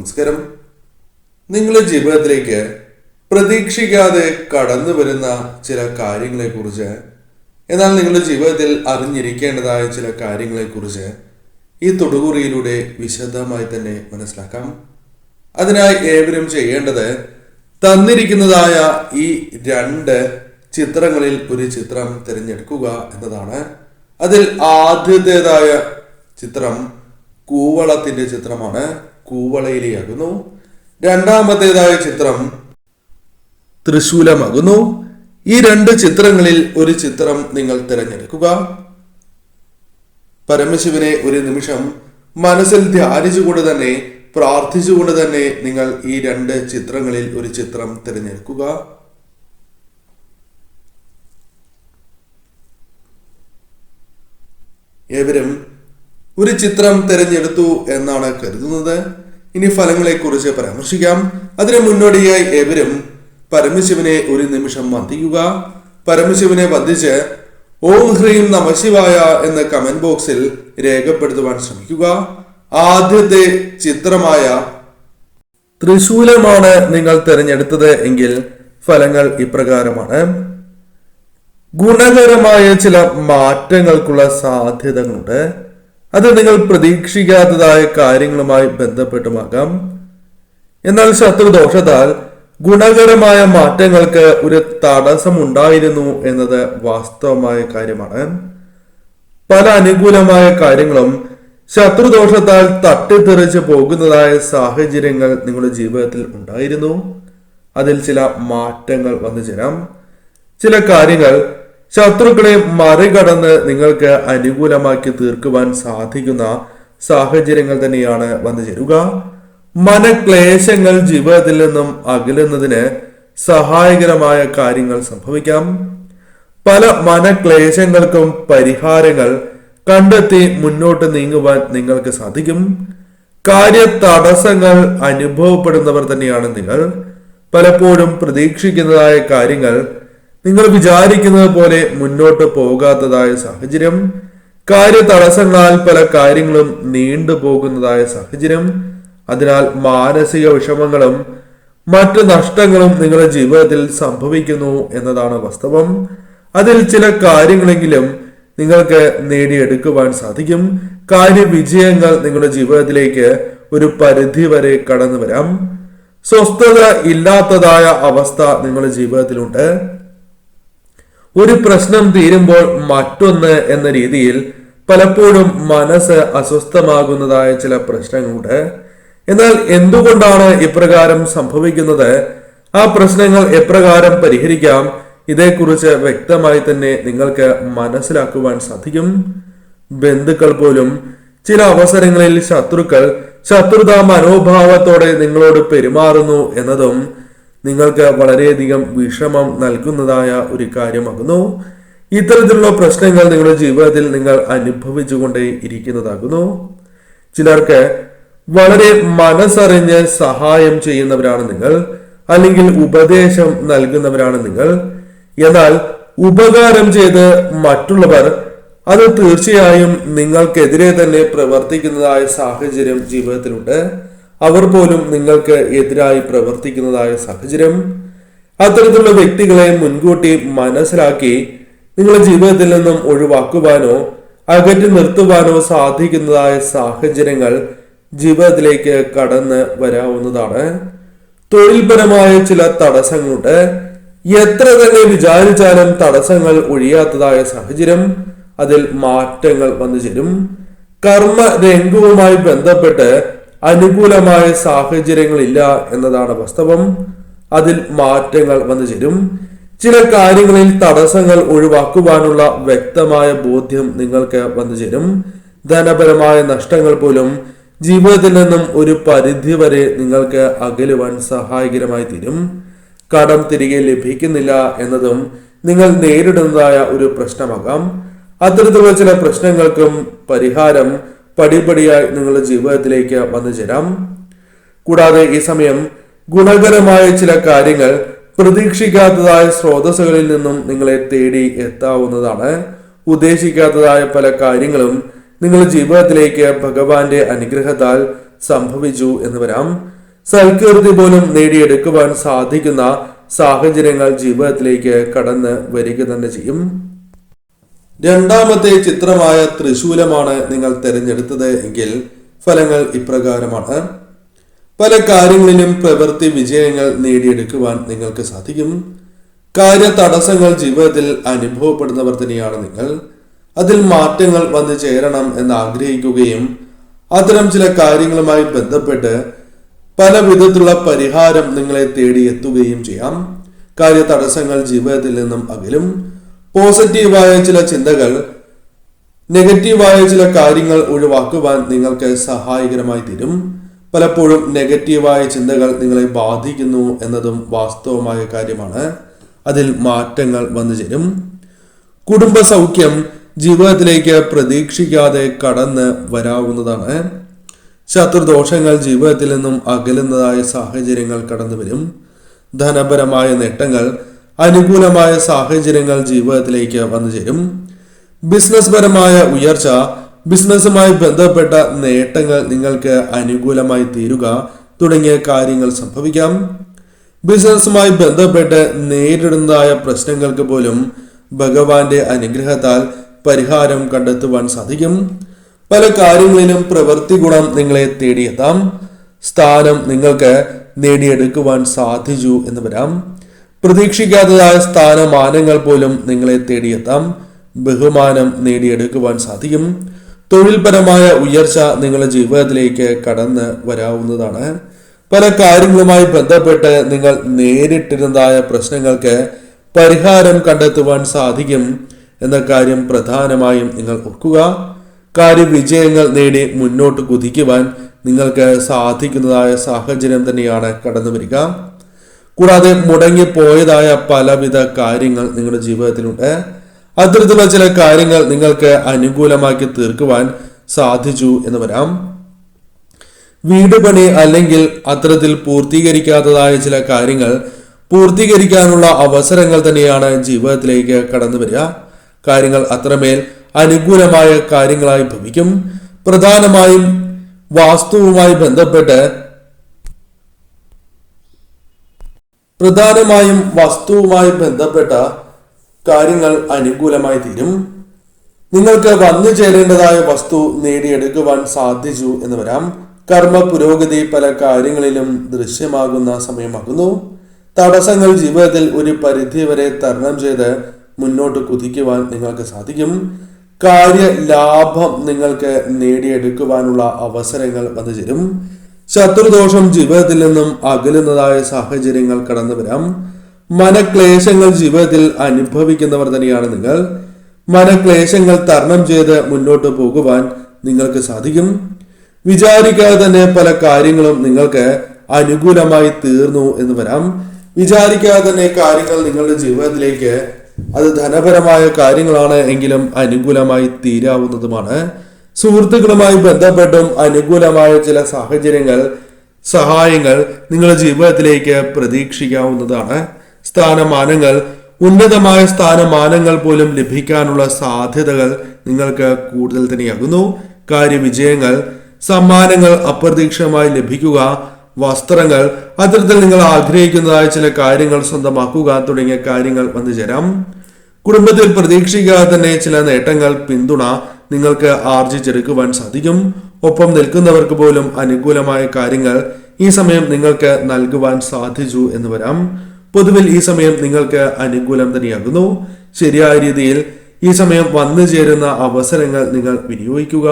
നമസ്കാരം. നിങ്ങളുടെ ജീവിതത്തിലേക്ക് പ്രതീക്ഷിക്കാതെ കടന്നു വരുന്ന ചില കാര്യങ്ങളെക്കുറിച്ച്, എന്നാൽ നിങ്ങളുടെ ജീവിതത്തിൽ അറിഞ്ഞിരിക്കേണ്ടതായ ചില കാര്യങ്ങളെക്കുറിച്ച് ഈ തൊടുകുറിയിലൂടെ വിശദമായി തന്നെ മനസ്സിലാക്കാം. അതിനായി ഏവരും ചെയ്യേണ്ടത് തന്നിരിക്കുന്നതായ ഈ 2 ചിത്രങ്ങളിൽ ഒരു ചിത്രം തിരഞ്ഞെടുക്കുക എന്നതാണ്. അതിൽ ആദ്യത്തേതായ ചിത്രം കൂവളത്തിന്റെ ചിത്രമാണ്, കൂവളയിലെയാകുന്നു. രണ്ടാമത്തേതായ ചിത്രം തൃശൂലമാകുന്നു. ഈ 2 ചിത്രങ്ങളിൽ ഒരു ചിത്രം നിങ്ങൾ തിരഞ്ഞെടുക്കുക. പരമശിവനെ ഒരു നിമിഷം മനസ്സിൽ ധ്യാനിച്ചുകൊണ്ട് തന്നെ, പ്രാർത്ഥിച്ചുകൊണ്ട് തന്നെ നിങ്ങൾ ഈ 2 ചിത്രങ്ങളിൽ ഒരു ചിത്രം തിരഞ്ഞെടുക്കുക. ഏവരും ഒരു ചിത്രം തിരഞ്ഞെടുത്തു എന്നാണ് കരുതുന്നത്. ഇനി ഫലങ്ങളെക്കുറിച്ച് പരാമർശിക്കാം. അതിന് മുന്നോടിയായി ഏവരും പരമശിവനെ ഒരു നിമിഷം വന്ദിക്കുക. പരമശിവനെ വന്ദിച്ച് ഓം ഹ്രീം നമഃശിവായ എന്ന് കമന്റ് ബോക്സിൽ രേഖപ്പെടുത്തുവാൻ ശ്രമിക്കുക. ആദ്യത്തെ ചിത്രമായ തൃശൂലമാണ് നിങ്ങൾ തിരഞ്ഞെടുത്തത് എങ്കിൽ ഫലങ്ങൾ ഇപ്രകാരമാണ്. ഗുണകരമായ ചില മാറ്റങ്ങൾക്കുള്ള സാധ്യതകളുണ്ട്. അത് നിങ്ങൾ പ്രതീക്ഷിക്കാത്തതായ കാര്യങ്ങളുമായി ബന്ധപ്പെട്ടുമാകാം. എന്നാൽ ശത്രുദോഷത്താൽ ഗുണകരമായ മാറ്റങ്ങൾക്ക് ഒരു തടസ്സമുണ്ടായിരുന്നു എന്നത് വാസ്തവമായ കാര്യമാണ്. പല അനുകൂലമായ കാര്യങ്ങളും ശത്രുദോഷത്താൽ തട്ടിത്തെറിച്ച് പോകുന്നതായ സാഹചര്യങ്ങൾ നിങ്ങളുടെ ജീവിതത്തിൽ ഉണ്ടായിരുന്നു. അതിൽ ചില മാറ്റങ്ങൾ വന്നു ചേരാം. ചില കാര്യങ്ങൾ ശത്രുക്കളെ മറികടന്ന് നിങ്ങൾക്ക് അനുകൂലമാക്കി തീർക്കുവാൻ സാധിക്കുന്ന സാഹചര്യങ്ങൾ തന്നെയാണ് വന്നു ചേരുക. മനക്ലേശങ്ങൾ ജീവിതത്തിൽ നിന്നും അകലുന്നതിന് സഹായകരമായ കാര്യങ്ങൾ സംഭവിക്കാം. പല മനക്ലേശങ്ങൾക്കും പരിഹാരങ്ങൾ കണ്ടെത്തി മുന്നോട്ട് നീങ്ങുവാൻ നിങ്ങൾക്ക് സാധിക്കും. കാര്യ തടസ്സങ്ങൾ അനുഭവപ്പെടുന്നവർ തന്നെയാണ് നിങ്ങൾ. പലപ്പോഴും പ്രതീക്ഷിക്കുന്നതായ കാര്യങ്ങൾ നിങ്ങൾ വിചാരിക്കുന്നത് പോലെ മുന്നോട്ട് പോകാത്തതായ സാഹചര്യം, കാര്യ തടസ്സങ്ങളാൽ പല കാര്യങ്ങളും നീണ്ടുപോകുന്നതായ സാഹചര്യം. അതിനാൽ മാനസിക വിഷമങ്ങളും മറ്റു നഷ്ടങ്ങളും നിങ്ങളുടെ ജീവിതത്തിൽ സംഭവിക്കുന്നു എന്നതാണ് വാസ്തവം. അതിൽ ചില കാര്യങ്ങളെങ്കിലും നിങ്ങൾക്ക് നേടിയെടുക്കുവാൻ സാധിക്കും. കാര്യവിജയങ്ങൾ നിങ്ങളുടെ ജീവിതത്തിലേക്ക് ഒരു പരിധി വരെ കടന്നു വരാം. സ്വസ്ഥത ഇല്ലാത്തതായ അവസ്ഥ നിങ്ങളുടെ ജീവിതത്തിലുണ്ട്. ഒരു പ്രശ്നം തീരുമ്പോൾ മറ്റൊന്ന് എന്ന രീതിയിൽ പലപ്പോഴും മനസ്സ് അസ്വസ്ഥമാകുന്നതായ ചില പ്രശ്നങ്ങളുണ്ട്. എന്നാൽ എന്തുകൊണ്ടാണ് ഇപ്രകാരം സംഭവിക്കുന്നത്, ആ പ്രശ്നങ്ങൾ എപ്രകാരം പരിഹരിക്കാം, ഇതേക്കുറിച്ച് വ്യക്തമായി തന്നെ നിങ്ങൾക്ക് മനസ്സിലാക്കുവാൻ സാധിക്കും. ബന്ധുക്കൾ പോലും ചില അവസരങ്ങളിൽ ശത്രുതാ മനോഭാവത്തോടെ നിങ്ങളോട് പെരുമാറുന്നു എന്നതും നിങ്ങൾക്ക് വളരെയധികം വിഷമം നൽകുന്നതായ ഒരു കാര്യമാകുന്നു. ഇത്തരത്തിലുള്ള പ്രശ്നങ്ങൾ നിങ്ങളുടെ ജീവിതത്തിൽ നിങ്ങൾ അനുഭവിച്ചുകൊണ്ടേ ഇരിക്കുന്നതാകുന്നു. ചിലർക്ക് വളരെ മനസ്സറിഞ്ഞ് സഹായം ചെയ്യുന്നവരാണ് നിങ്ങൾ, അല്ലെങ്കിൽ ഉപദേശം നൽകുന്നവരാണ് നിങ്ങൾ. എന്നാൽ ഉപകാരം ചെയ്ത് മറ്റുള്ളവർ അത് തീർച്ചയായും നിങ്ങൾക്കെതിരെ തന്നെ പ്രവർത്തിക്കുന്നതായ സാഹചര്യം ജീവിതത്തിലുണ്ട്. അവർ പോലും നിങ്ങൾക്ക് എതിരായി പ്രവർത്തിക്കുന്നതായ സാഹചര്യം. അത്തരത്തിലുള്ള വ്യക്തികളെ മുൻകൂട്ടി മനസ്സിലാക്കി നിങ്ങളുടെ ജീവിതത്തിൽ നിന്നും ഒഴിവാക്കുവാനോ അകറ്റി നിർത്തുവാനോ സാധിക്കുന്നതായ സാഹചര്യങ്ങൾ ജീവിതത്തിലേക്ക് കടന്ന് വരാവുന്നതാണ്. തൊഴിൽപരമായ ചില തടസ്സങ്ങളുണ്ട്. എത്ര തന്നെ വിചാരിച്ചാലും തടസ്സങ്ങൾ ഒഴിയാത്തതായ സാഹചര്യം, അതിൽ മാറ്റങ്ങൾ വന്നു ചേരും. കർമ്മ രംഗവുമായി ബന്ധപ്പെട്ട് അനുകൂലമായ സാഹചര്യങ്ങളില്ല എന്നതാണ് വാസ്തവം. അതിൽ മാറ്റങ്ങൾ വന്നു ചേരും. ചില കാര്യങ്ങളിൽ തടസ്സങ്ങൾ ഒഴിവാക്കുവാനുള്ള വ്യക്തമായ ബോധ്യം നിങ്ങൾക്ക് വന്നു ചേരും. ധനപരമായ നഷ്ടങ്ങൾ പോലും ജീവിതത്തിൽ നിന്നും ഒരു പരിധി വരെ നിങ്ങൾക്ക് അകലുവാൻ സഹായകരമായി തീരും. കടം തിരികെ ലഭിക്കുന്നില്ല എന്നതും നിങ്ങൾ നേരിടുന്നതായ ഒരു പ്രശ്നമാകാം. അത്തരത്തിലുള്ള ചില പ്രശ്നങ്ങൾക്കും പരിഹാരം പടിപടിയായി നിങ്ങളുടെ ജീവിതത്തിലേക്ക് വന്നു ചേരാം. കൂടാതെ ഈ സമയം ഗുണകരമായ ചില കാര്യങ്ങൾ പ്രതീക്ഷിക്കാത്തതായ സ്രോതസ്സുകളിൽ നിന്നും നിങ്ങളെ തേടി എത്താവുന്നതാണ്. ഉദ്ദേശിക്കാത്തതായ പല കാര്യങ്ങളും നിങ്ങളുടെ ജീവിതത്തിലേക്ക് ഭഗവാന്റെ അനുഗ്രഹത്താൽ സംഭവിച്ചു എന്ന് വരാം. സൽകീർത്തി പോലും നേടിയെടുക്കുവാൻ സാധിക്കുന്ന സാഹചര്യങ്ങൾ ജീവിതത്തിലേക്ക് കടന്ന് വരിക തന്നെ ചെയ്യും. രണ്ടാമത്തെ ചിത്രമായ ത്രിശൂലമാണ് നിങ്ങൾ തിരഞ്ഞെടുത്തത് എങ്കിൽ ഫലങ്ങൾ ഇപ്രകാരമാണ്. പല കാര്യങ്ങളിലും പ്രവൃത്തി വിജയങ്ങൾ നേടിയെടുക്കുവാൻ നിങ്ങൾക്ക് സാധിക്കും. കാര്യ തടസ്സങ്ങൾ ജീവിതത്തിൽ അനുഭവപ്പെടുന്നവർ തന്നെയാണ് നിങ്ങൾ. അതിൽ മാറ്റങ്ങൾ വന്നു ചേരണം എന്ന് ആഗ്രഹിക്കുകയും അത്തരം ചില കാര്യങ്ങളുമായി ബന്ധപ്പെട്ട് പല വിധത്തിലുള്ള പരിഹാരം നിങ്ങളെ തേടിയെത്തുകയും ചെയ്യാം. കാര്യ തടസ്സങ്ങൾ ജീവിതത്തിൽ നിന്നും അകലും. പോസിറ്റീവായ ചില ചിന്തകൾ നെഗറ്റീവായ ചില കാര്യങ്ങൾ ഒഴിവാക്കുവാൻ നിങ്ങൾക്ക് സഹായകരമായി തീരും. പലപ്പോഴും നെഗറ്റീവായ ചിന്തകൾ നിങ്ങളെ ബാധിക്കുന്നു എന്നതും വാസ്തവമായ കാര്യമാണ്. അതിൽ മാറ്റങ്ങൾ വന്നു ചേരും. കുടുംബ സൗഖ്യം ജീവിതത്തിലേക്ക് പ്രതീക്ഷിക്കാതെ കടന്ന് വരാവുന്നതാണ്. ശത്രുദോഷങ്ങൾ ജീവിതത്തിൽ നിന്നും അകലുന്നതായ സാഹചര്യങ്ങൾ കടന്നു വരും. ധനപരമായ നേട്ടങ്ങൾ, അനുകൂലമായ സാഹചര്യങ്ങൾ ജീവിതത്തിലേക്ക് വന്നു ചേരും. ബിസിനസ് പരമായ ഉയർച്ച, ബിസിനസ്സുമായി ബന്ധപ്പെട്ട നേട്ടങ്ങൾ നിങ്ങൾക്ക് അനുകൂലമായി തീരുക തുടങ്ങിയ കാര്യങ്ങൾ സംഭവിക്കാം. ബിസിനസ്സുമായി ബന്ധപ്പെട്ട് നേരിടുന്നതായ പ്രശ്നങ്ങൾക്ക് പോലും ഭഗവാന്റെ അനുഗ്രഹത്താൽ പരിഹാരം കണ്ടെത്തുവാൻ സാധിക്കും. പല കാര്യങ്ങളിലും പ്രവൃത്തി ഗുണം നിങ്ങളെ തേടിയെത്താം. സ്ഥാനം നിങ്ങൾക്ക് നേടിയെടുക്കുവാൻ സാധിച്ചു എന്ന് വരാം. പ്രതീക്ഷിക്കാത്തതായ സ്ഥാനമാനങ്ങൾ പോലും നിങ്ങളെ തേടിയെത്താം. ബഹുമാനം നേടിയെടുക്കുവാൻ സാധിക്കും. തൊഴിൽപരമായ ഉയർച്ച നിങ്ങളുടെ ജീവിതത്തിലേക്ക് കടന്ന് വരാവുന്നതാണ്. പല കാര്യങ്ങളുമായി ബന്ധപ്പെട്ട് നിങ്ങൾ നേരിട്ടിരുന്നതായ പ്രശ്നങ്ങൾക്ക് പരിഹാരം കണ്ടെത്തുവാൻ സാധിക്കും എന്ന കാര്യം പ്രധാനമായും നിങ്ങൾ ഓർക്കുക. കാര്യവിജയങ്ങൾ നേടി മുന്നോട്ട് കുതിക്കുവാൻ നിങ്ങൾക്ക് സാധിക്കുന്നതായ സാഹചര്യം തന്നെയാണ് കടന്നു വരിക. കൂടാതെ മുടങ്ങിപ്പോയതായ പലവിധ കാര്യങ്ങൾ നിങ്ങളുടെ ജീവിതത്തിലുണ്ട്. അത്തരത്തിലുള്ള ചില കാര്യങ്ങൾ നിങ്ങൾക്ക് അനുകൂലമാക്കി തീർക്കുവാൻ സാധിച്ചു എന്ന് വരാം. വീട് പണി അല്ലെങ്കിൽ അത്തരത്തിൽ പൂർത്തീകരിക്കാത്തതായ ചില കാര്യങ്ങൾ പൂർത്തീകരിക്കാനുള്ള അവസരങ്ങൾ തന്നെയാണ് ജീവിതത്തിലേക്ക് കടന്നു വരിക. കാര്യങ്ങൾ അത്രമേൽ അനുകൂലമായ കാര്യങ്ങളായി ഭവിക്കും. പ്രധാനമായും വാസ്തുവുമായി ബന്ധപ്പെട്ട കാര്യങ്ങൾ അനുകൂലമായി തീരും. നിങ്ങൾക്ക് വന്നു ചേരേണ്ടതായ വസ്തു നേടിയെടുക്കുവാൻ സാധിച്ചു എന്ന് വരാം. കർമ്മ പുരോഗതി പല കാര്യങ്ങളിലും ദൃശ്യമാകുന്ന സമയമാകുന്നു. തടസ്സങ്ങൾ ജീവിതത്തിൽ ഒരു പരിധി വരെ തരണം ചെയ്ത് മുന്നോട്ട് കുതിക്കുവാൻ നിങ്ങൾക്ക് സാധിക്കും. കാര്യ ലാഭം നിങ്ങൾക്ക് നേടിയെടുക്കുവാനുള്ള അവസരങ്ങൾ വന്നു ചേരും. ശത്രുദോഷം ജീവിതത്തിൽ നിന്നും അകലുന്നതായ സാഹചര്യങ്ങൾ കടന്നു വരാം. മനക്ലേശങ്ങൾ ജീവിതത്തിൽ അനുഭവിക്കുന്നവർ തന്നെയാണ് നിങ്ങൾ. മനക്ലേശങ്ങൾ തരണം ചെയ്ത് മുന്നോട്ട് പോകുവാൻ നിങ്ങൾക്ക് സാധിക്കും. വിചാരിക്കാതെ തന്നെ പല കാര്യങ്ങളും നിങ്ങൾക്ക് അനുകൂലമായി തീർന്നു എന്ന് വരാം. വിചാരിക്കാതെ തന്നെ കാര്യങ്ങൾ നിങ്ങളുടെ ജീവിതത്തിലേക്ക്, അത് ധനപരമായ കാര്യങ്ങളാണ് എങ്കിലും അനുകൂലമായി തീരാവുന്നതുമാണ്. സുഹൃത്തുക്കളുമായി ബന്ധപ്പെട്ടും അനുകൂലമായ ചില സഹായങ്ങൾ നിങ്ങളുടെ ജീവിതത്തിലേക്ക് പ്രതീക്ഷിക്കാവുന്നതാണ്. സ്ഥാനമാനങ്ങൾ, ഉന്നതമായ സ്ഥാനമാനങ്ങൾ പോലും ലഭിക്കാനുള്ള സാധ്യതകൾ നിങ്ങൾക്ക് കൂടുതൽ തന്നെയാകുന്നു. കാര്യവിജയങ്ങൾ, സമ്മാനങ്ങൾ അപ്രതീക്ഷിതമായി ലഭിക്കുക, വസ്ത്രങ്ങൾ, അത്തരത്തിൽ നിങ്ങൾ ആഗ്രഹിക്കുന്നതായ ചില കാര്യങ്ങൾ സ്വന്തമാക്കുക തുടങ്ങിയ കാര്യങ്ങൾ വന്നു ചേരാം. കുടുംബത്തിൽ പ്രതീക്ഷിക്കാതെ തന്നെ ചില നേട്ടങ്ങൾ, പിന്തുണ നിങ്ങൾക്ക് ആർജിച്ചെടുക്കുവാൻ സാധിക്കും. ഒപ്പം നിൽക്കുന്നവർക്ക് പോലും അനുകൂലമായ കാര്യങ്ങൾ ഈ സമയം നിങ്ങൾക്ക് നൽകുവാൻ സാധിച്ചു എന്ന് വരാം. പൊതുവിൽ ഈ സമയം നിങ്ങൾക്ക് അനുകൂലം തന്നെയാകുന്നു. ശരിയായ രീതിയിൽ ഈ സമയം വന്നു ചേരുന്ന അവസരങ്ങൾ നിങ്ങൾ വിനിയോഗിക്കുക.